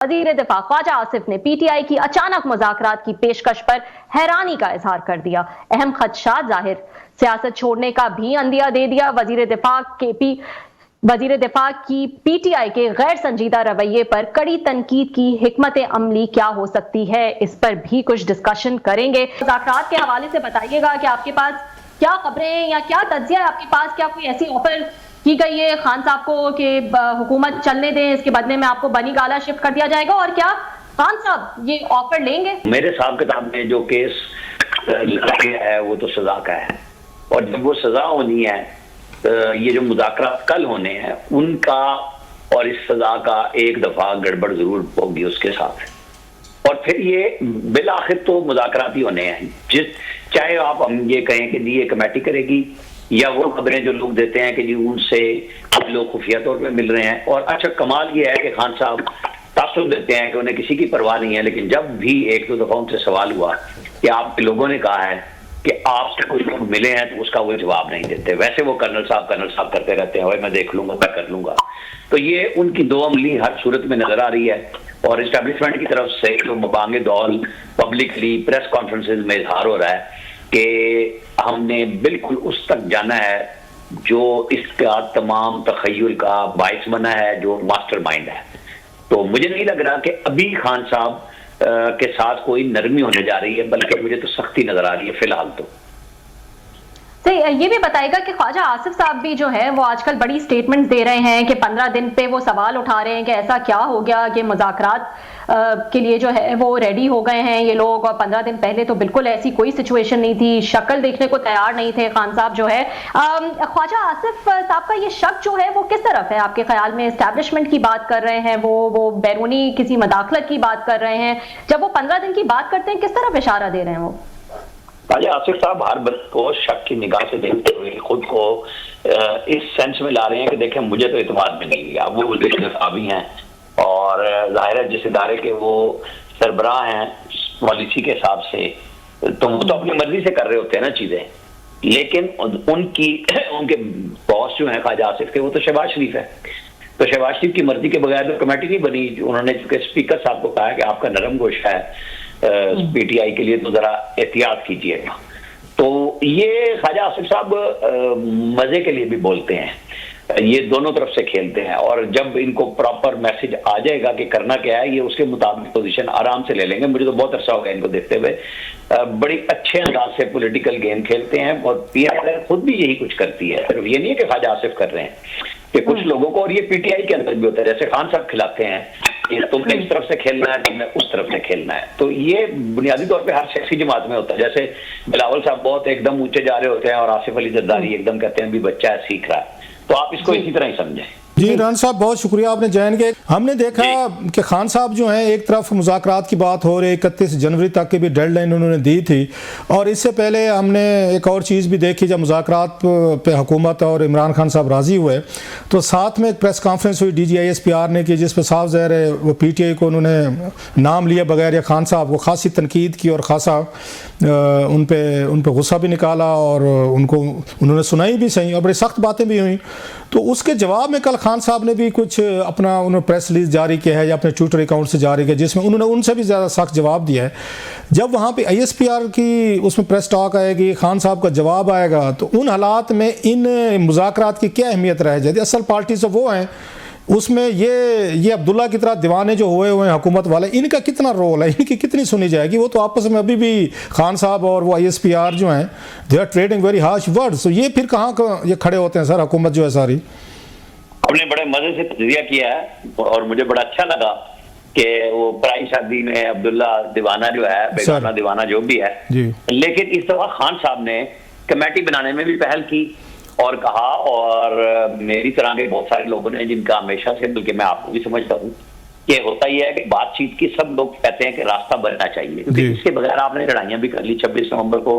वजीर दिफा ख्वाजा आसिफ ने पीटीआई की अचानक मुज़ाकरात की पेशकश पर हैरानी का इजहार कर दिया। अहम खदशात जाहिर, सियासत छोड़ने का भी अंदिया दे दिया। वजीर दिफा की पीटीआई के गैर संजीदा रवैये पर कड़ी तनकीद की हिकमत अमली क्या हो सकती है, इस पर भी कुछ डिस्कशन करेंगे। मुज़ाकरात के हवाले से बताइएगा कि आपके पास क्या खबरें या क्या तज्जिया है आपके पास, क्या कोई ऐसी ऑफर की गई है खान साहब को कि हुकूमत चलने दें, इसके बदले में आपको बनी गाला शिफ्ट कर दिया जाएगा, और क्या खान साहब ये ऑफर लेंगे? मेरे हिसाब किताब में जो केस है वो तो सजा का है, और जब वो सजा होनी है तो ये जो मुज़ाकरात कल होने हैं उनका और इस सजा का एक दफा गड़बड़ जरूर होगी उसके साथ, और फिर ये बिल आखिर तो मुज़ाकरात ही होने हैं। चाहे आप हम ये कहें कि जी ये कमेटी करेगी, या वो खबरें जो लोग देते हैं कि जी उनसे लोग खुफिया तौर पे मिल रहे हैं। और अच्छा कमाल ये है कि खान साहब तासुब देते हैं कि उन्हें किसी की परवाह नहीं है, लेकिन जब भी एक दो दफा उनसे सवाल हुआ कि आप लोगों ने कहा है कि आपसे कुछ लोग मिले हैं, तो उसका वो जवाब नहीं देते। वैसे वो कर्नल साहब करते रहते हैं, भाई मैं देख लूंगा, मैं कर लूंगा। तो ये उनकी दो अमली हर सूरत में नजर आ रही है, और इस्टेब्लिशमेंट की तरफ से जो मबांगे दौल पब्लिकली प्रेस कॉन्फ्रेंसेज में इजहार हो रहा है कि हमने बिल्कुल उस तक जाना है जो इसका तमाम तखय्युल का बाइस बना है, जो मास्टर माइंड है। तो मुझे नहीं लग रहा कि अभी खान साहब के साथ कोई नरमी होने जा रही है, बल्कि मुझे तो सख्ती नजर आ रही है फिलहाल तो। ये भी बताएगा कि ख्वाजा आसिफ साहब भी जो है वो आजकल बड़ी स्टेटमेंट्स दे रहे हैं कि 15 दिन पे वो सवाल उठा रहे हैं कि ऐसा क्या हो गया कि मुज़ाकरात के लिए जो है वो रेडी हो गए हैं ये लोग, और 15 दिन पहले तो बिल्कुल ऐसी कोई सिचुएशन नहीं थी, शक्ल देखने को तैयार नहीं थे खान साहब जो है। ख्वाजा आसिफ साहब का ये शक जो है वो किस तरफ है आपके ख्याल में? एस्टैब्लिशमेंट की बात कर रहे हैं वो बैरूनी किसी मदाखलत की बात कर रहे हैं? जब वो 15 दिन की बात करते हैं किस तरफ इशारा दे रहे हैं वो? ख्वाजा आसिफ साहब हर बंद को शक की निगाह से देखते हुए खुद को इस सेंस में ला रहे हैं कि देखें मुझे तो इत्मीनान में नहीं लिया। वो भी हैं, और जाहिर है जिस इदारे के वो सरबराह हैं पॉलिसी के हिसाब से, तो वो तो अपनी मर्जी से कर रहे होते हैं ना चीजें, लेकिन उनके बॉस जो हैं ख्वाजा आसिफ के, वो तो शहबाज शरीफ है। तो शहबाज शरीफ की मर्जी के बगैर तो कमेटी नहीं बनी। उन्होंने चूंकि स्पीकर साहब को कहा कि आपका नरम गोशा है पीटीआई के लिए, तो जरा एहतियात कीजिएगा। तो ये ख्वाजा आसिफ साहब मजे के लिए भी बोलते हैं, ये दोनों तरफ से खेलते हैं, और जब इनको प्रॉपर मैसेज आ जाएगा कि करना क्या है, ये उसके मुताबिक पोजीशन आराम से ले लेंगे। मुझे तो बहुत अरसा हो गया इनको देखते हुए, बड़ी अच्छे अंदाज से पॉलिटिकल गेम खेलते हैं, और पीआईआई खुद भी यही कुछ करती है। सिर्फ ये नहीं है कि ख्वाजा आसिफ कर रहे हैं, कि कुछ लोगों को, और ये पीटीआई के अंदर भी होता है, जैसे खान साहब खिलाते हैं कि तुमने इस तरफ से खेलना है, तुमने उस तरफ से खेलना है। तो ये बुनियादी तौर पे हर सियासी जमात में होता है। जैसे बिलावल साहब बहुत एकदम ऊंचे जा रहे होते हैं, और आसिफ अली जरदारी एकदम कहते हैं भी बच्चा है, सीख रहा है। तो आप इसको इसी तरह ही समझें। जी राना साहब बहुत शुक्रिया आपने जैन के। हमने देखा कि खान साहब जो हैं एक तरफ मुज़ाकरात की बात हो रही, 31 जनवरी तक की भी डेडलाइन उन्होंने दी थी, और इससे पहले हमने एक और चीज़ भी देखी, जब मुज़ाकरात पे हुकूमत और इमरान खान साहब राज़ी हुए तो साथ में एक प्रेस कॉन्फ्रेंस हुई DGISPR ने की, जिस पर साफ ज़ाहिर है वो PTI को उन्होंने नाम लिया बगैर या खान साहब को खासी तनकीद की, और खासा उन पर गुस्सा भी निकाला, और उन्होंने सुनाई भी सही, और बड़ी सख्त बातें भी हुई। तो उसके जवाब में कल खान साहब ने भी कुछ अपना उन्होंने प्रेस रिलीज जारी किया है, या अपने ट्विटर अकाउंट से जारी किया, जिसमें उन्होंने उनसे भी ज़्यादा सख्त जवाब दिया है। जब वहाँ पे ISPR की उसमें प्रेस टॉक आएगी, खान साहब का जवाब आएगा, तो उन हालात में इन मुज़ाकरात की क्या अहमियत रह जाती? असल पार्टी से वो हैं, उसमें ये अब्दुल्ला की तरह दीवाने जो हुए हैं हुकूमत वाले, इनका कितना रोल है, इनकी कितनी सुनी जाएगी? वो तो आपस में अभी भी खान साहब और वो ISPR जो हैं, they are trading very harsh words. तो ये फिर कहाँ ये खड़े होते हैं सर हुकूमत जो है सारी? आपने बड़े मजे से तजिया किया है, और मुझे बड़ा अच्छा लगा कि वो पराई शादी में अब्दुल्ला दीवाना जो है, बेगाना दीवाना जो भी है, लेकिन इस दफा खान साहब ने कमेटी बनाने में भी पहल की और कहा, और मेरी तरह के बहुत सारे लोगों ने, जिनका हमेशा से, बल्कि मैं आपको भी समझता हूँ कि होता ही है कि बातचीत की सब लोग कहते हैं कि रास्ता बनना चाहिए, क्योंकि इसके बगैर आपने लड़ाइयां भी कर ली। 26 नवंबर को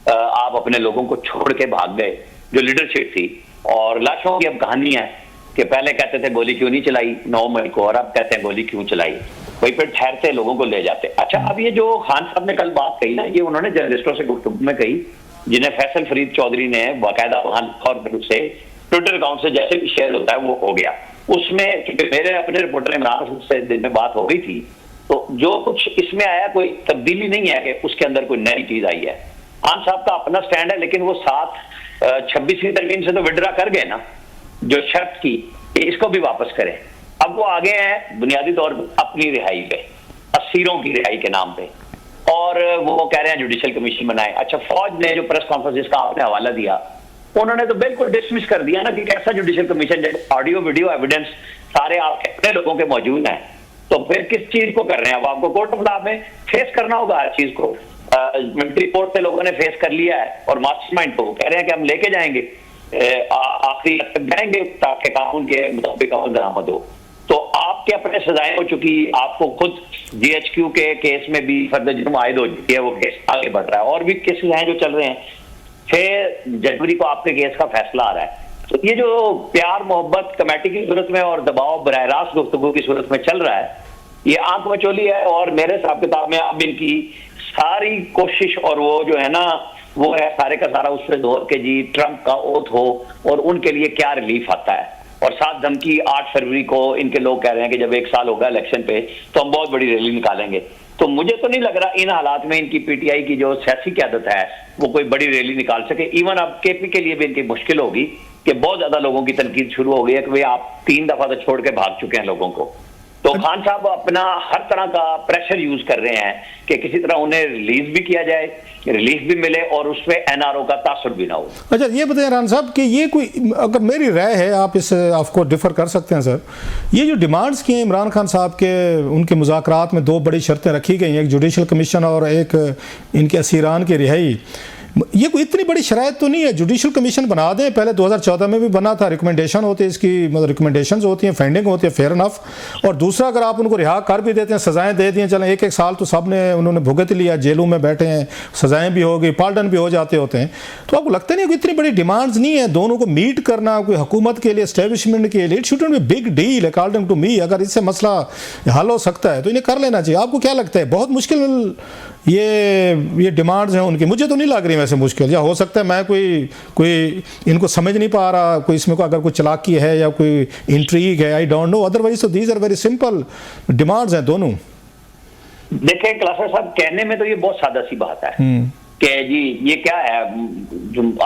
आप अपने लोगों को छोड़ के भाग गए, जो लीडरशिप थी, और लाशों की अब कहानी है कि पहले कहते थे गोली क्यों नहीं चलाई 9 मई को, और अब कहते हैं गोली क्यों चलाई। वही फिर ठहरते लोगों को ले जाते। अच्छा, अब ये जो खान साहब ने कल बात कही ना, ये उन्होंने जर्नलिस्टों से गुफ्तगू में कही, जिन्हें फैसल फरीद चौधरी ने बाकायदा वहां और से ट्विटर अकाउंट से जैसे भी शेयर होता है वो हो गया, उसमें क्योंकि मेरे अपने रिपोर्टर इमरान से दिन में बात हो गई थी, तो जो कुछ इसमें आया कोई तब्दीली नहीं है कि उसके अंदर कोई नई चीज आई है। खान साहब का अपना स्टैंड है, लेकिन वो 26वीं तरमीम से तो विड्रा कर गए ना, जो शर्त की कि इसको भी वापस करें। अब वो आगे हैं बुनियादी तौर पर अपनी रिहाई पे, असीरों की रिहाई के नाम पे, और वो कह रहे हैं जुडिशल कमीशन बनाए। अच्छा, फौज ने जो प्रेस कॉन्फ्रेंस जिसका आपने हवाला दिया, उन्होंने तो बिल्कुल डिसमिस कर दिया ना कि कैसा जुडिशल कमीशन, जब ऑडियो वीडियो एविडेंस सारे आपके अपने लोगों के मौजूद हैं, तो फिर किस चीज को कर रहे हैं? अब आपको कोर्ट ऑफ लॉ में फेस करना होगा हर चीज को। मिलिट्री कोर्ट से लोगों ने फेस कर लिया है, और मास्टरमाइंड को कह रहे हैं कि हम लेके जाएंगे, आखिरी तक जाएंगे ताकि कानून के मुताबिक अमल दरामद हो। तो आपके अपने सजाएं हो चुकी, आपको खुद GHQ के केस में भी फर्द जुर्म आयद हो चुकी है, वो केस आगे बढ़ रहा है, और भी केसेस हैं जो चल रहे हैं। 6 जनवरी को आपके केस का फैसला आ रहा है। तो ये जो प्यार मोहब्बत कमेटी की सूरत में और दबाव बरह रास्त गुफ्तगू की सूरत में चल रहा है, ये आंख मचोली है। और मेरे हिसाब किताब में अब इनकी सारी कोशिश, और वो जो है ना, वो है सारे का सारा उस पर जोर के जी ट्रंप का ओथ हो और उनके लिए क्या रिलीफ आता है। और 7 धमकी 8 फरवरी को इनके लोग कह रहे हैं कि जब 1 साल होगा इलेक्शन पे तो हम बहुत बड़ी रैली निकालेंगे। तो मुझे तो नहीं लग रहा इन हालात में इनकी PTI की जो सियासी क़यादत है वो कोई बड़ी रैली निकाल सके। इवन अब KP के लिए भी इनकी मुश्किल होगी कि बहुत ज्यादा लोगों की तनकीद शुरू हो गई है कि भाई आप 3 दफा तो छोड़ के भाग चुके हैं लोगों को। तो खान साहब अपना हर तरह का प्रेशर यूज कर रहे हैं कि किसी तरह उन्हें रिलीज भी किया जाए, रिलीफ भी मिले, और उसमें NRO का तासुर भी ना हो। अच्छा, ये बताएं रान साहब कि ये कोई, अगर मेरी राय है, आप इस आपको डिफर कर सकते हैं सर, ये जो डिमांड्स की हैं इमरान खान साहब के, उनके मुज़ाकरात में 2 बड़ी शर्तें रखी गई हैं, एक जुडिशल कमीशन और एक इनके असीरान की रिहाई, ये कोई इतनी बड़ी शराइत तो नहीं है। जुडिशल कमीशन बना दें, पहले 2014 में भी बना था, रिकमेंडेशन होती है इसकी, मतलब रिकमेंडेशंस होती हैं, फंडिंग होती है, फेयर इनफ। और दूसरा, अगर आप उनको रिहा कर भी देते हैं, सजाएं दे दी, चलें 1-1 साल तो सब ने उन्होंने भुगत लिया, जेलों में बैठे हैं, सजाएं भी हो गई, पार्डन भी हो जाते होते हैं, तो आपको लगता नहीं है कोई इतनी बड़ी डिमांड्स नहीं है दोनों को मीट करना कोई हुकूमत के लिए, एस्टेब्लिशमेंट के लिए? It shouldn't be big deal according to me. अगर इससे मसला हल हो सकता है तो इन्हें कर लेना चाहिए। आपको क्या लगता है? बहुत मुश्किल ये डिमांड्स हैं उनकी? मुझे तो नहीं लग रही वैसे मुश्किल, या हो सकता है मैं कोई इनको समझ नहीं पा रहा, कोई इसमें को अगर कोई चालाकी है या कोई इंट्रीग है, आई डोंट नो। अदरवाइज तो these are very simple demands हैं दोनों। देखें क्लासा साहब, कहने में तो ये बहुत सादा सी बात है कि जी ये क्या है,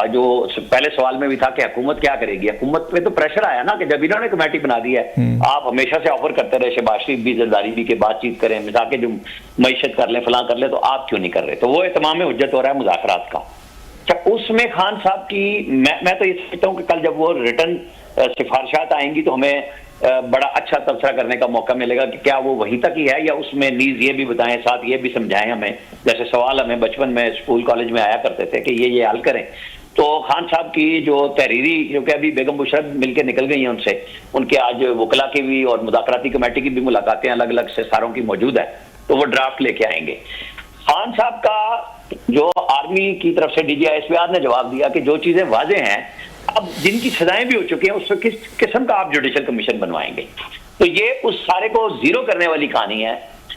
जो पहले सवाल में भी था कि हुकूमत क्या करेगी। हुकूमत पे तो प्रेशर आया ना कि जब इन्होंने कमेटी बना दी है, आप हमेशा से ऑफर करते रहे, शहबाज शरीफ भी, जरदारी भी, के बातचीत करें, मिसाल के जो मईशत कर लें, फलां कर लें, तो आप क्यों नहीं कर रहे? तो वो एहतमाम हुज्जत हो रहा है मुज़ाकरात का। अच्छा, उसमें खान साहब की मैं तो ये समझता हूँ कि कल जब वो रिटर्न सिफारिशात आएंगी तो हमें बड़ा अच्छा तबसरा करने का मौका मिलेगा कि क्या वो वहीं तक ही है, या उसमें नीज ये भी बताएं, साथ ये भी समझाएं हमें। जैसे सवाल हमें बचपन में स्कूल कॉलेज में आया करते थे कि ये हल करें। तो खान साहब की जो तहरीरी, क्योंकि अभी बेगम मुशर्रफ मिलकर निकल गई हैं उनसे, उनके आज वकला की भी और मुज़ाकराती कमेटी की भी मुलाकातें अलग अलग सेसारों की मौजूद है, तो वो ड्राफ्ट लेके आएंगे। खान साहब का जो आर्मी की तरफ से DGI ने जवाब दिया कि जो चीजें वाजे हैं, अब जिनकी सजाएं भी हो चुकी हैं, उसमें किस किस्म का आप जुडिशल कमीशन बनवाएंगे? तो ये उस सारे को जीरो करने वाली कहानी है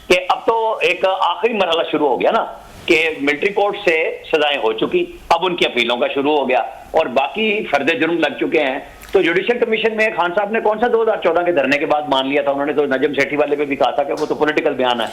कि अब तो एक आखिरी मरहला शुरू हो गया ना कि मिलिट्री कोर्ट से सजाएं हो चुकी, अब उनकी अपीलों का शुरू हो गया और बाकी फर्द जुर्म लग चुके हैं। तो जुडिशल कमीशन में खान साहब ने कौन सा 2014 के धरने के बाद मान लिया था? उन्होंने तो नजम सेठी वाले पे भी कहा था कि वो तो पॉलिटिकल बयान है,